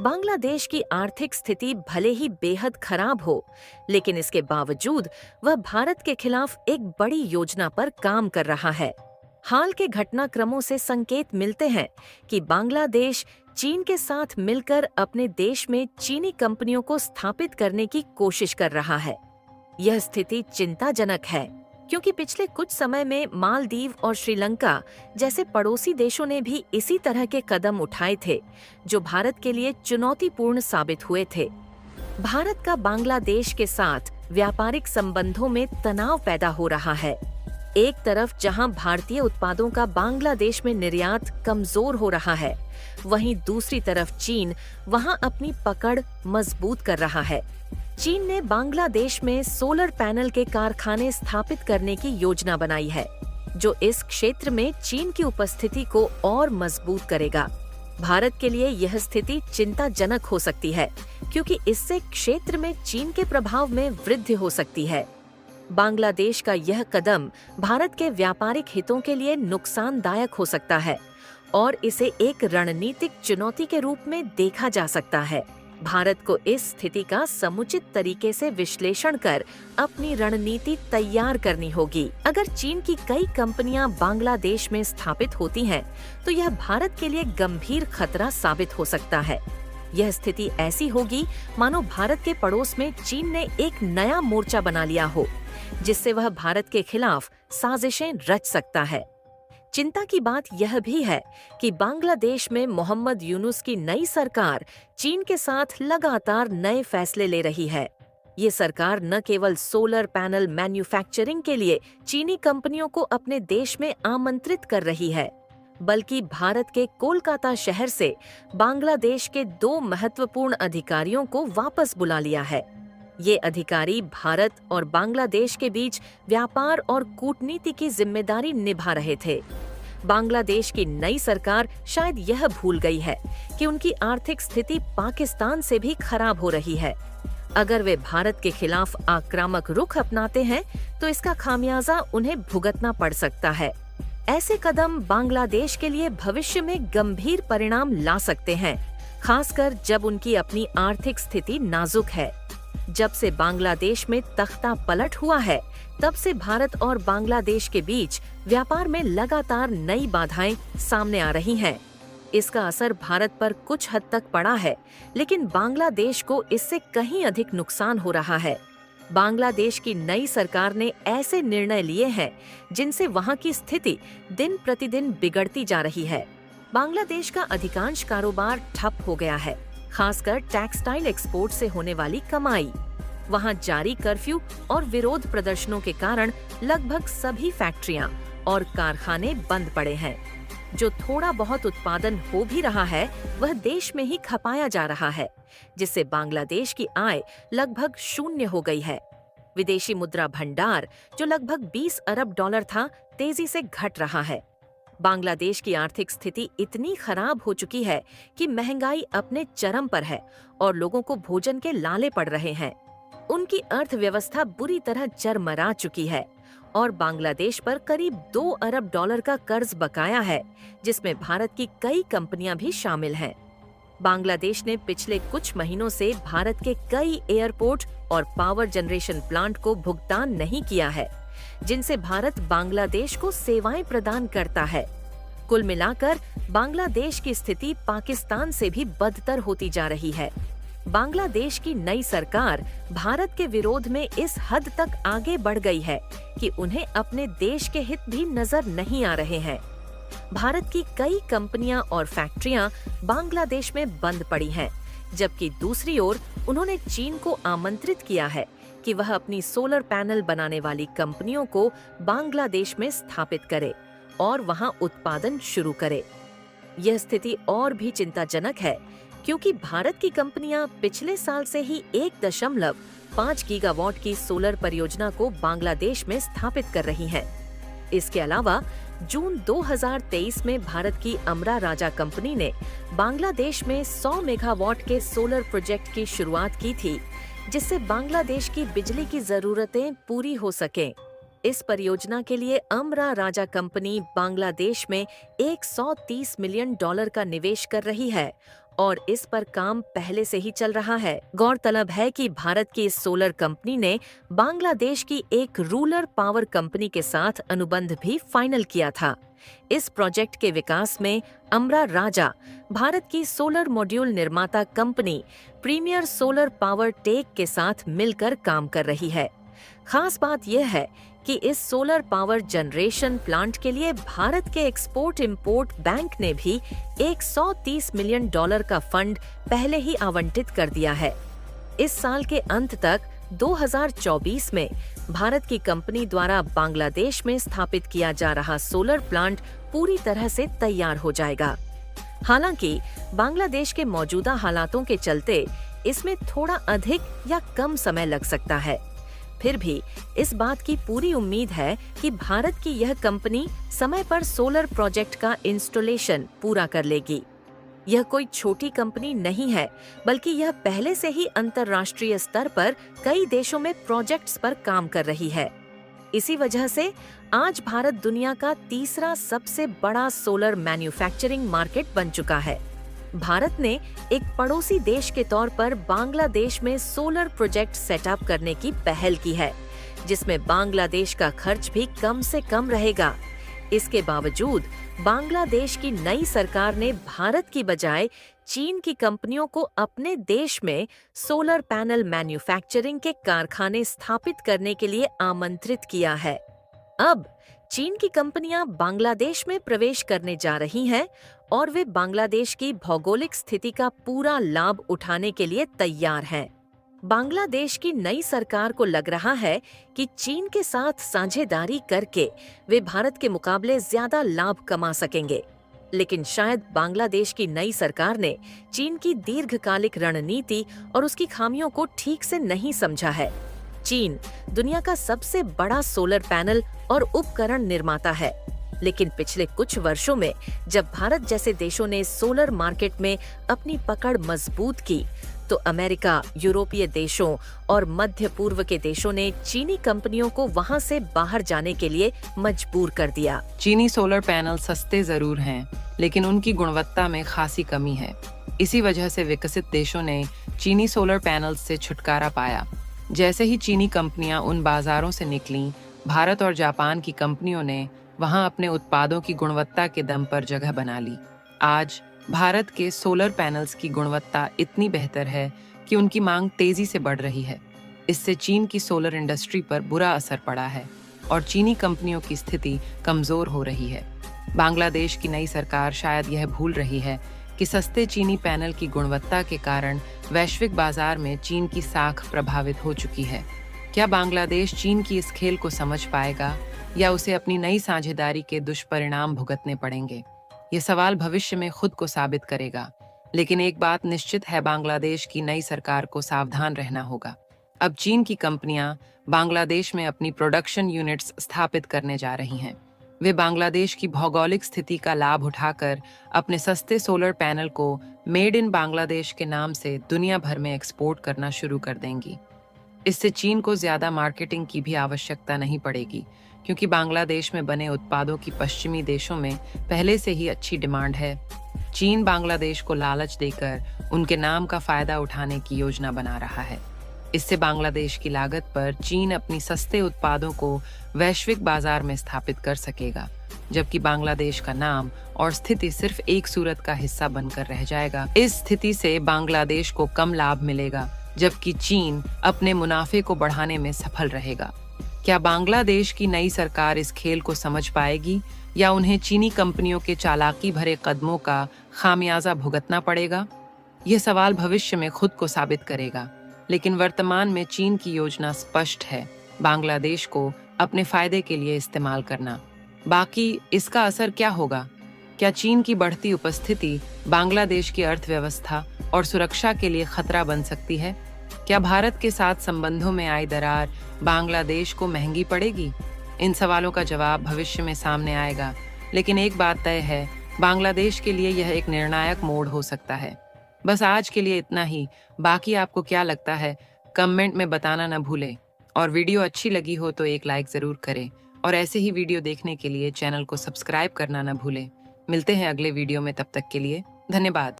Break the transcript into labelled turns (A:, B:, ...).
A: बांग्लादेश की आर्थिक स्थिति भले ही बेहद खराब हो, लेकिन इसके बावजूद वह भारत के खिलाफ एक बड़ी योजना पर काम कर रहा है। हाल के घटनाक्रमों से संकेत मिलते हैं कि बांग्लादेश चीन के साथ मिलकर अपने देश में चीनी कंपनियों को स्थापित करने की कोशिश कर रहा है। यह स्थिति चिंताजनक है, क्योंकि पिछले कुछ समय में मालदीव और श्रीलंका जैसे पड़ोसी देशों ने भी इसी तरह के कदम उठाए थे, जो भारत के लिए चुनौतीपूर्ण साबित हुए थे। भारत का बांग्लादेश के साथ व्यापारिक संबंधों में तनाव पैदा हो रहा है। एक तरफ जहां भारतीय उत्पादों का बांग्लादेश में निर्यात कमजोर हो रहा है, वहीं दूसरी तरफ चीन वहां अपनी पकड़ मजबूत कर रहा है। चीन ने बांग्लादेश में सोलर पैनल के कारखाने स्थापित करने की योजना बनाई है, जो इस क्षेत्र में चीन की उपस्थिति को और मजबूत करेगा। भारत के लिए यह स्थिति चिंताजनक हो सकती है, क्योंकि इससे क्षेत्र में चीन के प्रभाव में वृद्धि हो सकती है। बांग्लादेश का यह कदम भारत के व्यापारिक हितों के लिए नुकसानदायक हो सकता है और इसे एक रणनीतिक चुनौती के रूप में देखा जा सकता है। भारत को इस स्थिति का समुचित तरीके से विश्लेषण कर अपनी रणनीति तैयार करनी होगी। अगर चीन की कई कंपनियां बांग्लादेश में स्थापित होती हैं, तो यह भारत के लिए गंभीर खतरा साबित हो सकता है। यह स्थिति ऐसी होगी मानो भारत के पड़ोस में चीन ने एक नया मोर्चा बना लिया हो, जिससे वह भारत के खिलाफ साजिशें रच सकता है। चिंता की बात यह भी है कि बांग्लादेश में मोहम्मद यूनुस की नई सरकार चीन के साथ लगातार नए फैसले ले रही है। ये सरकार न केवल सोलर पैनल मैन्युफैक्चरिंग के लिए चीनी कंपनियों को अपने देश में आमंत्रित कर रही है, बल्कि भारत के कोलकाता शहर से बांग्लादेश के 2 महत्वपूर्ण अधिकारियों को वापस बुला लिया है। ये अधिकारी भारत और बांग्लादेश के बीच व्यापार और कूटनीति की जिम्मेदारी निभा रहे थे। बांग्लादेश की नई सरकार शायद यह भूल गई है कि उनकी आर्थिक स्थिति पाकिस्तान से भी खराब हो रही है। अगर वे भारत के खिलाफ आक्रामक रुख अपनाते हैं, तो इसका खामियाजा उन्हें भुगतना पड़ सकता है। ऐसे कदम बांग्लादेश के लिए भविष्य में गंभीर परिणाम ला सकते हैं, खासकर जब उनकी अपनी आर्थिक स्थिति नाजुक है। जब से बांग्लादेश में तख्ता पलट हुआ है, तब से भारत और बांग्लादेश के बीच व्यापार में लगातार नई बाधाएं सामने आ रही हैं। इसका असर भारत पर कुछ हद तक पड़ा है, लेकिन बांग्लादेश को इससे कहीं अधिक नुकसान हो रहा है। बांग्लादेश की नई सरकार ने ऐसे निर्णय लिए हैं जिनसे वहां की स्थिति दिन प्रतिदिन बिगड़ती जा रही है। बांग्लादेश का अधिकांश कारोबार ठप हो गया है, खासकर टेक्सटाइल एक्सपोर्ट से होने वाली कमाई। वहां जारी कर्फ्यू और विरोध प्रदर्शनों के कारण लगभग सभी फैक्ट्रियां और कारखाने बंद पड़े हैं। जो थोड़ा बहुत उत्पादन हो भी रहा है, वह देश में ही खपाया जा रहा है, जिससे बांग्लादेश की आय लगभग शून्य हो गई है। विदेशी मुद्रा भंडार, जो लगभग 20 अरब डॉलर था, तेजी से घट रहा है। बांग्लादेश की आर्थिक स्थिति इतनी खराब हो चुकी है कि महंगाई अपने चरम पर है और लोगों को भोजन के लाले पड़ रहे हैं। उनकी अर्थव्यवस्था बुरी तरह चरमरा चुकी है और बांग्लादेश पर करीब 2 अरब डॉलर का कर्ज बकाया है, जिसमें भारत की कई कंपनियां भी शामिल हैं। बांग्लादेश ने पिछले कुछ महीनों से भारत के कई एयरपोर्ट और पावर जनरेशन प्लांट को भुगतान नहीं किया है, जिनसे भारत बांग्लादेश को सेवाएं प्रदान करता है। कुल मिलाकर बांग्लादेश की स्थिति पाकिस्तान से भी बदतर होती जा रही है। बांग्लादेश की नई सरकार भारत के विरोध में इस हद तक आगे बढ़ गई है कि उन्हें अपने देश के हित भी नजर नहीं आ रहे हैं। भारत की कई कंपनियां और फैक्ट्रियां बांग्लादेश में बंद पड़ी हैं, जबकि दूसरी ओर उन्होंने चीन को आमंत्रित किया है कि वह अपनी सोलर पैनल बनाने वाली कंपनियों को बांग्लादेश में स्थापित करे और वहां उत्पादन शुरू करे। यह स्थिति और भी चिंताजनक है, क्योंकि भारत की कंपनियां पिछले साल से ही 1.5 गीगावाट की सोलर परियोजना को बांग्लादेश में स्थापित कर रही हैं। इसके अलावा जून 2023 में भारत की अमरा राजा कंपनी ने बांग्लादेश में 100 मेगावाट के सोलर प्रोजेक्ट की शुरुआत की थी, जिससे बांग्लादेश की बिजली की जरूरतें पूरी हो सकें। इस परियोजना के लिए अमरा राजा कंपनी बांग्लादेश में $130 मिलियन का निवेश कर रही है और इस पर काम पहले से ही चल रहा है। गौरतलब है कि भारत की इस सोलर कंपनी ने बांग्लादेश की एक रूरल पावर कंपनी के साथ अनुबंध भी फाइनल किया था। इस प्रोजेक्ट के विकास में अमरा राजा भारत की सोलर मॉड्यूल निर्माता company Premier Solar Power Tech के साथ मिलकर काम कर रही है। खास बात यह है कि इस सोलर पावर जनरेशन प्लांट के लिए भारत के एक्सपोर्ट इंपोर्ट बैंक ने भी $130 मिलियन का फंड पहले ही आवंटित कर दिया है। इस साल के अंत तक 2024 में भारत की कंपनी द्वारा बांग्लादेश में स्थापित किया जा रहा सोलर प्लांट पूरी तरह से तैयार हो जाएगा। हालांकि बांग्लादेश के मौजूदा हालातों के चलते इसमें थोड़ा अधिक या कम समय लग सकता है। फिर भी इस बात की पूरी उम्मीद है कि भारत की यह कंपनी समय पर सोलर प्रोजेक्ट का इंस्टॉलेशन पूरा कर लेगी। यह कोई छोटी कंपनी नहीं है, बल्कि यह पहले से ही अंतर्राष्ट्रीय स्तर पर कई देशों में प्रोजेक्ट्स पर काम कर रही है। इसी वजह से आज भारत दुनिया का तीसरा सबसे बड़ा सोलर मैन्युफैक्चरिंग मार्केट बन चुका है। भारत ने एक पड़ोसी देश के तौर पर बांग्लादेश में सोलर प्रोजेक्ट सेटअप करने की पहल की है, जिसमें बांग्लादेश का खर्च भी कम से कम रहेगा। इसके बावजूद बांग्लादेश की नई सरकार ने भारत की बजाय चीन की कंपनियों को अपने देश में सोलर पैनल मैन्युफैक्चरिंग के कारखाने स्थापित करने के लिए आमंत्रित किया है। अब चीन की कंपनियां बांग्लादेश में प्रवेश करने जा रही हैं और वे बांग्लादेश की भौगोलिक स्थिति का पूरा लाभ उठाने के लिए तैयार हैं। बांग्लादेश की नई सरकार को लग रहा है कि चीन के साथ साझेदारी करके वे भारत के मुकाबले ज्यादा लाभ कमा सकेंगे। लेकिन शायद बांग्लादेश की नई सरकार ने चीन की दीर्घकालिक रणनीति और उसकी खामियों को ठीक से नहीं समझा है। चीन दुनिया का सबसे बड़ा सोलर पैनल और उपकरण निर्माता है, लेकिन पिछले कुछ वर्षों में जब भारत जैसे देशों ने सोलर मार्केट में अपनी पकड़ मजबूत की, तो अमेरिका, यूरोपीय देशों और मध्य पूर्व के देशों ने चीनी कंपनियों को वहां से बाहर जाने के लिए मजबूर कर दिया।
B: चीनी सोलर पैनल सस्ते जरूर हैं, लेकिन उनकी गुणवत्ता में खासी कमी है। इसी वजह से विकसित देशों ने चीनी सोलर पैनल्स से छुटकारा पाया। जैसे ही चीनी कंपनियां उन बाजारों से निकलीं, भारत और जापान की कंपनियों ने वहां अपने उत्पादों की गुणवत्ता के दम पर जगह बना ली। आज भारत के सोलर पैनल्स की गुणवत्ता इतनी बेहतर है कि उनकी मांग तेजी से बढ़ रही है। इससे चीन की सोलर इंडस्ट्री पर बुरा असर पड़ा है और चीनी कंपनियों की स्थिति कमजोर हो रही है। बांग्लादेश की नई सरकार शायद यह भूल रही है कि सस्ते चीनी पैनल की गुणवत्ता के कारण वैश्विक बाजार में चीन की साख प्रभावित हो चुकी है। क्या बांग्लादेश चीन की इस खेल को समझ पाएगा या उसे अपनी नई साझेदारी के दुष्परिणाम भुगतने पड़ेंगे? ये सवाल भविष्य में खुद को साबित करेगा। लेकिन एक बात निश्चित है, बांग्लादेश की नई सरकार को सावधान रहना होगा। अब चीन की कंपनियां बांग्लादेश में अपनी प्रोडक्शन यूनिट्स स्थापित करने जा रही हैं। वे बांग्लादेश की भौगोलिक स्थिति का लाभ उठाकर अपने सस्ते सोलर पैनल को मेड इन बांग्लादेश के नाम से दुनिया भर में एक्सपोर्ट करना शुरू कर देंगी। इससे चीन को ज्यादा मार्केटिंग की भी आवश्यकता नहीं पड़ेगी, क्योंकि बांग्लादेश में बने उत्पादों की पश्चिमी देशों में पहले से ही अच्छी डिमांड है। चीन बांग्लादेश को लालच देकर उनके नाम का फायदा उठाने की योजना बना रहा है। इससे बांग्लादेश की लागत पर चीन अपनी सस्ते उत्पादों को वैश्विक बाजार में स्थापित कर सकेगा, जबकि बांग्लादेश का नाम और स्थिति सिर्फ एक सूरत का हिस्सा बनकर रह जाएगा। इस स्थिति से बांग्लादेश को कम लाभ मिलेगा, जबकि चीन अपने मुनाफे को बढ़ाने में सफल रहेगा। क्या बांग्लादेश की नई सरकार इस खेल को समझ पाएगी या उन्हें चीनी कंपनियों के चालाकी भरे कदमों का खामियाजा भुगतना पड़ेगा? यह सवाल भविष्य में खुद को साबित करेगा। लेकिन वर्तमान में चीन की योजना स्पष्ट है, बांग्लादेश को अपने फायदे के लिए इस्तेमाल करना। बाकी इसका असर क्या होगा? क्या चीन की बढ़ती उपस्थिति बांग्लादेश की अर्थव्यवस्था और सुरक्षा के लिए खतरा बन सकती है? क्या भारत के साथ संबंधों में आई दरार बांग्लादेश को महंगी पड़ेगी? इन सवालों का जवाब भविष्य में सामने आएगा। लेकिन एक बात तय है, बांग्लादेश के लिए यह एक निर्णायक मोड़ हो सकता है। बस आज के लिए इतना ही। बाकी आपको क्या लगता है, कमेंट में बताना न भूलें। और वीडियो अच्छी लगी हो तो एक लाइक जरूर करें और ऐसे ही वीडियो देखने के लिए चैनल को सब्सक्राइब करना न भूलें। मिलते हैं अगले वीडियो में, तब तक के लिए धन्यवाद।